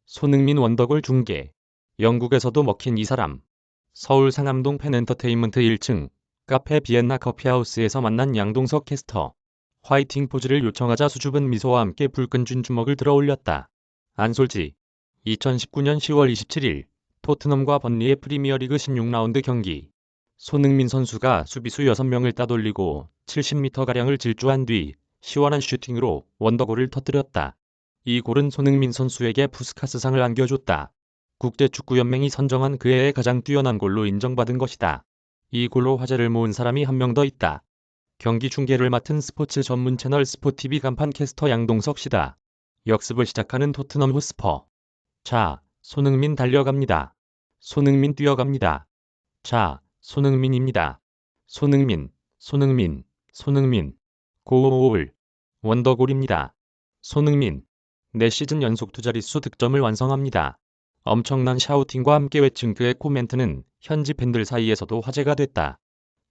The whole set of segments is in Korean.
손흥민 원더골 중계. 영국에서도 먹힌 이 사람. 서울 상암동 팬엔터테인먼트 1층 카페 비엔나 커피하우스에서 만난 양동석 캐스터. 화이팅 포즈를 요청하자 수줍은 미소와 함께 불끈 주먹을 들어 올렸다. 안솔지. 2019년 10월 27일 토트넘과 번리의 프리미어리그 16라운드 경기. 손흥민 선수가 수비수 6명을 따돌리고 70m가량을 질주한 뒤 시원한 슈팅으로 원더골을 터뜨렸다. 이 골은 손흥민 선수에게 푸스카스상을 안겨줬다. 국제축구연맹이 선정한 그 해의 가장 뛰어난 골로 인정받은 것이다. 이 골로 화제를 모은 사람이 한 명 더 있다. 경기 중계를 맡은 스포츠 전문 채널 스포티비 간판 캐스터 양동석 씨다. 역습을 시작하는 토트넘 호스퍼. 자, 손흥민 달려갑니다. 손흥민 뛰어갑니다. 자, 손흥민입니다. 손흥민, 손흥민. 골. 원더골입니다. 손흥민. 4시즌 연속 2자릿수 득점을 완성합니다. 엄청난 샤우팅과 함께 외친 그의 코멘트는 현지 팬들 사이에서도 화제가 됐다.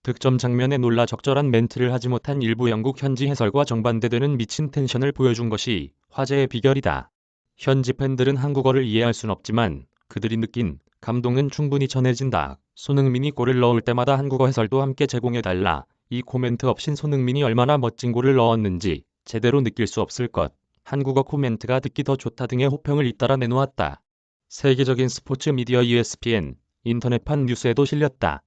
득점 장면에 놀라 적절한 멘트를 하지 못한 일부 영국 현지 해설과 정반대되는 미친 텐션을 보여준 것이 화제의 비결이다. 현지 팬들은 한국어를 이해할 순 없지만 그들이 느낀 감동은 충분히 전해진다. 손흥민이 골을 넣을 때마다 한국어 해설도 함께 제공해달라. 이 코멘트 없인 손흥민이 얼마나 멋진 골을 넣었는지 제대로 느낄 수 없을 것. 한국어 코멘트가 듣기 더 좋다 등의 호평을 잇따라 내놓았다. 세계적인 스포츠 미디어 ESPN, 인터넷판 뉴스에도 실렸다.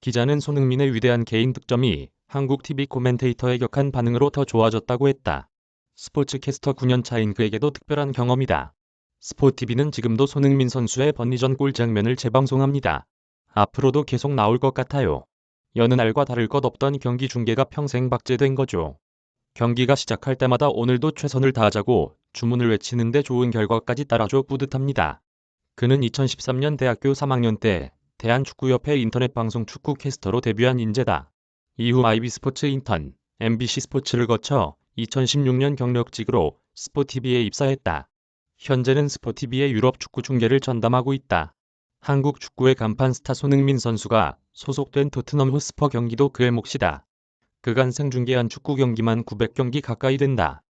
기자는 손흥민의 위대한 개인 득점이 한국 TV 코멘테이터의 격한 반응으로 더 좋아졌다고 했다. 스포츠 캐스터 9년차인 그에게도 특별한 경험이다. 스포티비는 지금도 손흥민 선수의 번리전 골 장면을 재방송합니다. 앞으로도 계속 나올 것 같아요. 여느 날과 다를 것 없던 경기 중계가 평생 박제된 거죠. 경기가 시작할 때마다 오늘도 최선을 다하자고 주문을 외치는데 좋은 결과까지 따라줘 뿌듯합니다. 그는 2013년 대학교 3학년 때 대한축구협회 인터넷 방송 축구 캐스터로 데뷔한 인재다. 이후 IB스포츠 인턴, MBC 스포츠를 거쳐 2016년 경력직으로 스포티비에 입사했다. 현재는 스포티비의 유럽 축구 중계를 전담하고 있다. 한국 축구의 간판 스타 손흥민 선수가 소속된 토트넘 호스퍼 경기도 그의 몫이다. 그간 생중계한 축구 경기만 900경기 가까이 된다.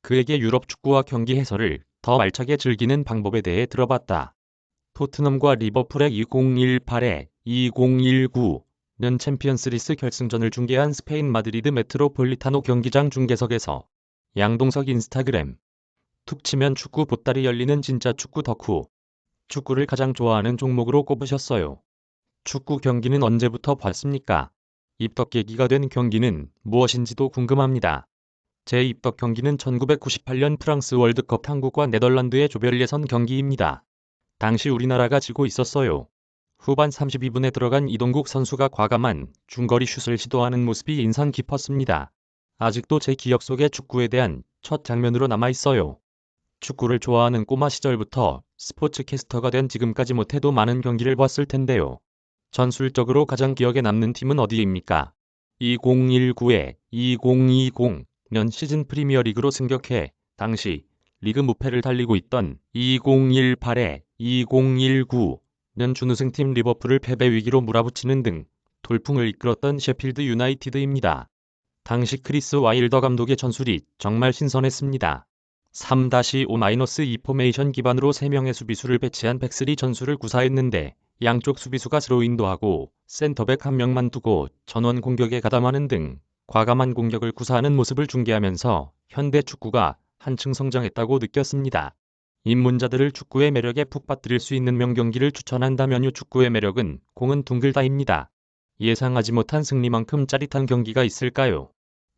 그에게 유럽 축구와 경기 해설을 더 알차게 즐기는 방법에 대해 들어봤다. 토트넘과 리버풀의 2018-2019년 챔피언스리스 결승전을 중계한 스페인 마드리드 메트로폴리타노 경기장 중계석에서 양동석 인스타그램. 툭 치면 축구 보따리 열리는 진짜 축구 덕후. 축구를 가장 좋아하는 종목으로 꼽으셨어요. 축구 경기는 언제부터 봤습니까? 입덕 계기가 된 경기는 무엇인지도 궁금합니다. 제 입덕 경기는 1998년 프랑스 월드컵 한국과 네덜란드의 조별 예선 경기입니다. 당시 우리나라가 지고 있었어요. 후반 32분에 들어간 이동국 선수가 과감한 중거리 슛을 시도하는 모습이 인상 깊었습니다. 아직도 제 기억 속에 축구에 대한 첫 장면으로 남아있어요. 축구를 좋아하는 꼬마 시절부터 스포츠 캐스터가 된 지금까지 못해도 많은 경기를 봤을 텐데요. 전술적으로 가장 기억에 남는 팀은 어디입니까? 2019-2020년 시즌 프리미어리그로 승격해 당시 리그 무패를 달리고 있던 2018-2019년 준우승팀 리버풀을 패배 위기로 몰아붙이는 등 돌풍을 이끌었던 셰필드 유나이티드입니다. 당시 크리스 와일더 감독의 전술이 정말 신선했습니다. 3-5-2 포메이션 기반으로 3명의 수비수를 배치한 백스리 전술을 구사했는데 양쪽 수비수가 스로잉도 하고 센터백 1명만 두고 전원 공격에 가담하는 등 과감한 공격을 구사하는 모습을 중계하면서 현대 축구가 한층 성장했다고 느꼈습니다. 입문자들을 축구의 매력에 푹 빠뜨릴 수 있는 명경기를 추천한다면요, 축구의 매력은 공은 둥글다입니다. 예상하지 못한 승리만큼 짜릿한 경기가 있을까요?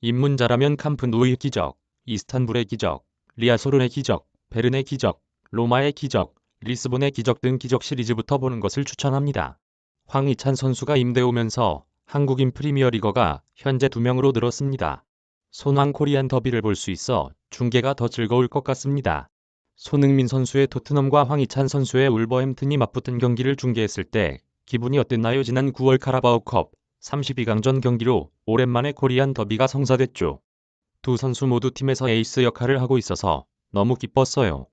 입문자라면 캠프 누의 기적, 이스탄불의 기적, 리아소론의 기적, 베른의 기적, 로마의 기적, 리스본의 기적 등 기적 시리즈부터 보는 것을 추천합니다. 황희찬 선수가 임대 오면서 한국인 프리미어리거가 현재 2명으로 늘었습니다. 손황 코리안 더비를 볼 수 있어 중계가 더 즐거울 것 같습니다. 손흥민 선수의 토트넘과 황희찬 선수의 울버햄튼이 맞붙은 경기를 중계했을 때 기분이 어땠나요? 지난 9월 카라바오컵 32강전 경기로 오랜만에 코리안 더비가 성사됐죠. 두 선수 모두 팀에서 에이스 역할을 하고 있어서 너무 기뻤어요.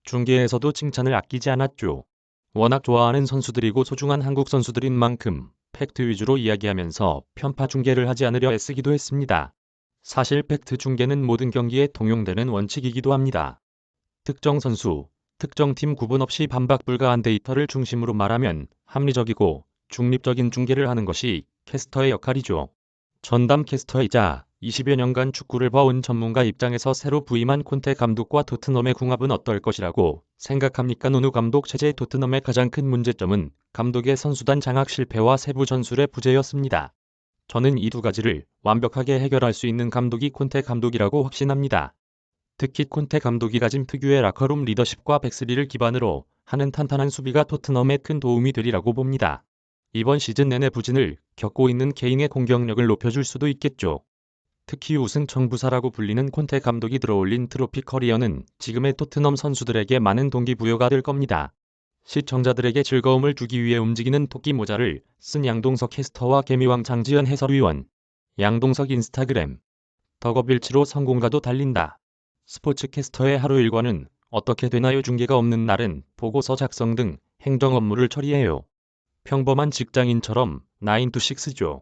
중계에서도 칭찬을 아끼지 않았죠. 워낙 좋아하는 선수들이고 소중한 한국 선수들인 만큼 팩트 위주로 이야기하면서 편파 중계를 하지 않으려 애쓰기도 했습니다. 사실 팩트 중계는 모든 경기에 통용되는 원칙이기도 합니다. 특정 선수, 특정 팀 구분 없이 반박 불가한 데이터를 중심으로 말하면 합리적이고 중립적인 중계를 하는 것이 캐스터의 역할이죠. 전담 캐스터이자 20여 년간 축구를 봐온 전문가 입장에서 새로 부임한 콘테 감독과 토트넘의 궁합은 어떨 것이라고 생각합니까? 누누 감독 체제의 토트넘의 가장 큰 문제점은 감독의 선수단 장악 실패와 세부 전술의 부재였습니다. 저는 이 두 가지를 완벽하게 해결할 수 있는 감독이 콘테 감독이라고 확신합니다. 특히 콘테 감독이 가진 특유의 라커룸 리더십과 백스리를 기반으로 하는 탄탄한 수비가 토트넘에 큰 도움이 되리라고 봅니다. 이번 시즌 내내 부진을 겪고 있는 케인의 공격력을 높여줄 수도 있겠죠. 특히 우승 청부사라고 불리는 콘테 감독이 들어올린 트로피 커리어는 지금의 토트넘 선수들에게 많은 동기부여가 될 겁니다. 시청자들에게 즐거움을 주기 위해 움직이는 토끼 모자를 쓴 양동석 캐스터와 개미왕 장지연 해설위원. 양동석 인스타그램. 덕업일치로 성공가도 달린다. 스포츠 캐스터의 하루 일과는 어떻게 되나요? 중계가 없는 날은 보고서 작성 등 행정 업무를 처리해요. 평범한 직장인처럼 9to6죠.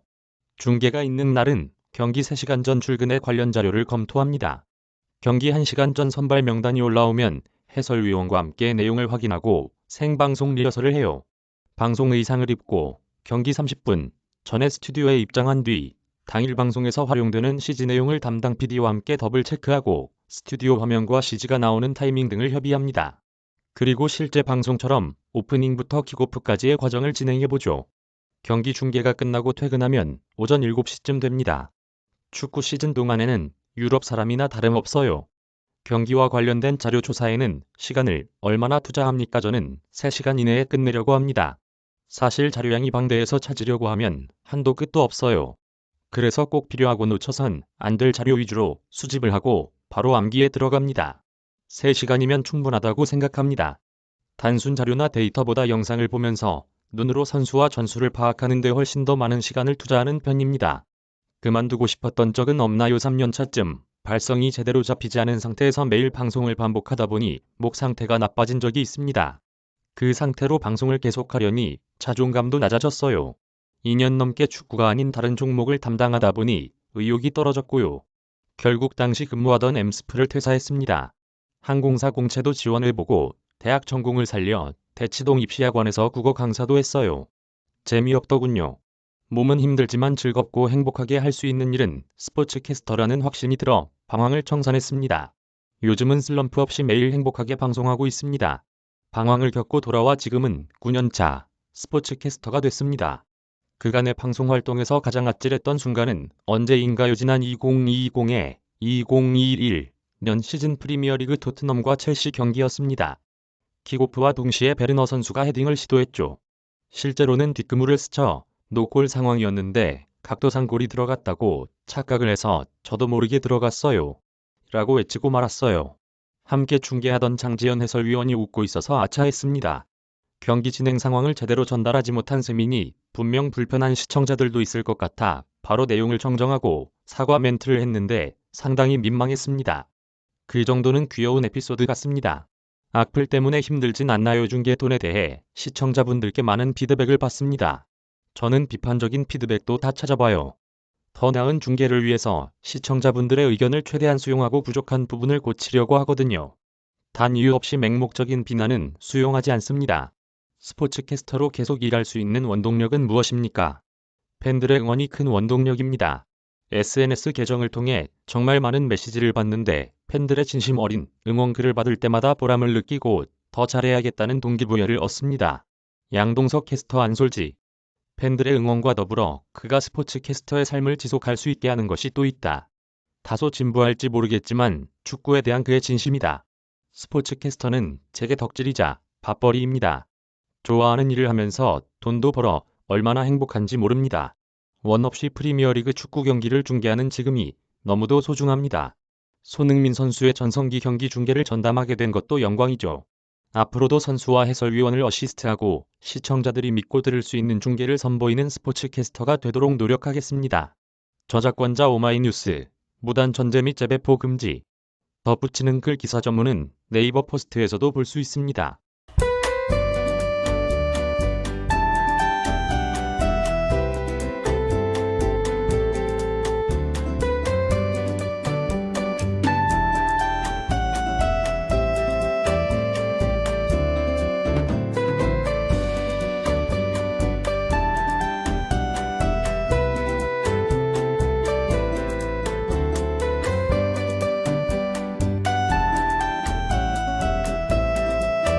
중계가 있는 날은 경기 3시간 전 출근에 관련 자료를 검토합니다. 경기 1시간 전 선발 명단이 올라오면 해설위원과 함께 내용을 확인하고 생방송 리허설을 해요. 방송 의상을 입고 경기 30분 전에 스튜디오에 입장한 뒤 당일 방송에서 활용되는 CG 내용을 담당 PD와 함께 더블 체크하고 스튜디오 화면과 CG가 나오는 타이밍 등을 협의합니다. 그리고 실제 방송처럼 오프닝부터 킥오프까지의 과정을 진행해보죠. 경기 중계가 끝나고 퇴근하면 오전 7시쯤 됩니다. 축구 시즌 동안에는 유럽 사람이나 다름없어요. 경기와 관련된 자료 조사에는 시간을 얼마나 투자합니까? 저는 3시간 이내에 끝내려고 합니다. 사실 자료량이 방대해서 찾으려고 하면 한도 끝도 없어요. 그래서 꼭 필요하고 놓쳐선 안 될 자료 위주로 수집을 하고 바로 암기에 들어갑니다. 3시간이면 충분하다고 생각합니다. 단순 자료나 데이터보다 영상을 보면서 눈으로 선수와 전술을 파악하는 데 훨씬 더 많은 시간을 투자하는 편입니다. 그만두고 싶었던 적은 없나요? 3년차쯤 발성이 제대로 잡히지 않은 상태에서 매일 방송을 반복하다 보니 목 상태가 나빠진 적이 있습니다. 그 상태로 방송을 계속하려니 자존감도 낮아졌어요. 2년 넘게 축구가 아닌 다른 종목을 담당하다 보니 의욕이 떨어졌고요. 결국 당시 근무하던 엠스프를 퇴사했습니다. 항공사 공채도 지원해보고 대학 전공을 살려 대치동 입시학원에서 국어 강사도 했어요. 재미없더군요. 몸은 힘들지만 즐겁고 행복하게 할 수 있는 일은 스포츠 캐스터라는 확신이 들어 방황을 청산했습니다. 요즘은 슬럼프 없이 매일 행복하게 방송하고 있습니다. 방황을 겪고 돌아와 지금은 9년차 스포츠 캐스터가 됐습니다. 그간의 방송 활동에서 가장 아찔했던 순간은 언제인가요? 지난 2020-2021년 시즌 프리미어리그 토트넘과 첼시 경기였습니다. 킥오프와 동시에 베르너 선수가 헤딩을 시도했죠. 실제로는 뒷그물을 스쳐 노골 상황이었는데 각도상 골이 들어갔다고 착각을 해서 저도 모르게 들어갔어요. 라고 외치고 말았어요. 함께 중계하던 장지연 해설위원이 웃고 있어서 아차했습니다. 경기 진행 상황을 제대로 전달하지 못한 셈이니 분명 불편한 시청자들도 있을 것 같아 바로 내용을 정정하고 사과 멘트를 했는데 상당히 민망했습니다. 그 정도는 귀여운 에피소드 같습니다. 악플 때문에 힘들진 않나요? 중계 톤에 대해 시청자분들께 많은 피드백을 받습니다. 저는 비판적인 피드백도 다 찾아봐요. 더 나은 중계를 위해서 시청자분들의 의견을 최대한 수용하고 부족한 부분을 고치려고 하거든요. 단 이유 없이 맹목적인 비난은 수용하지 않습니다. 스포츠 캐스터로 계속 일할 수 있는 원동력은 무엇입니까? 팬들의 응원이 큰 원동력입니다. SNS 계정을 통해 정말 많은 메시지를 받는데 팬들의 진심 어린 응원글을 받을 때마다 보람을 느끼고 더 잘해야겠다는 동기부여를 얻습니다. 양동석 캐스터 안솔지. 팬들의 응원과 더불어 그가 스포츠 캐스터의 삶을 지속할 수 있게 하는 것이 또 있다. 다소 진부할지 모르겠지만 축구에 대한 그의 진심이다. 스포츠 캐스터는 제게 덕질이자 밥벌이입니다. 좋아하는 일을 하면서 돈도 벌어 얼마나 행복한지 모릅니다. 원 없이 프리미어리그 축구 경기를 중계하는 지금이 너무도 소중합니다. 손흥민 선수의 전성기 경기 중계를 전담하게 된 것도 영광이죠. 앞으로도 선수와 해설위원을 어시스트하고 시청자들이 믿고 들을 수 있는 중계를 선보이는 스포츠 캐스터가 되도록 노력하겠습니다. 저작권자 오마이뉴스, 무단 전제 및 재배포 금지. 덧붙이는 글 기사 전문은 네이버 포스트에서도 볼 수 있습니다.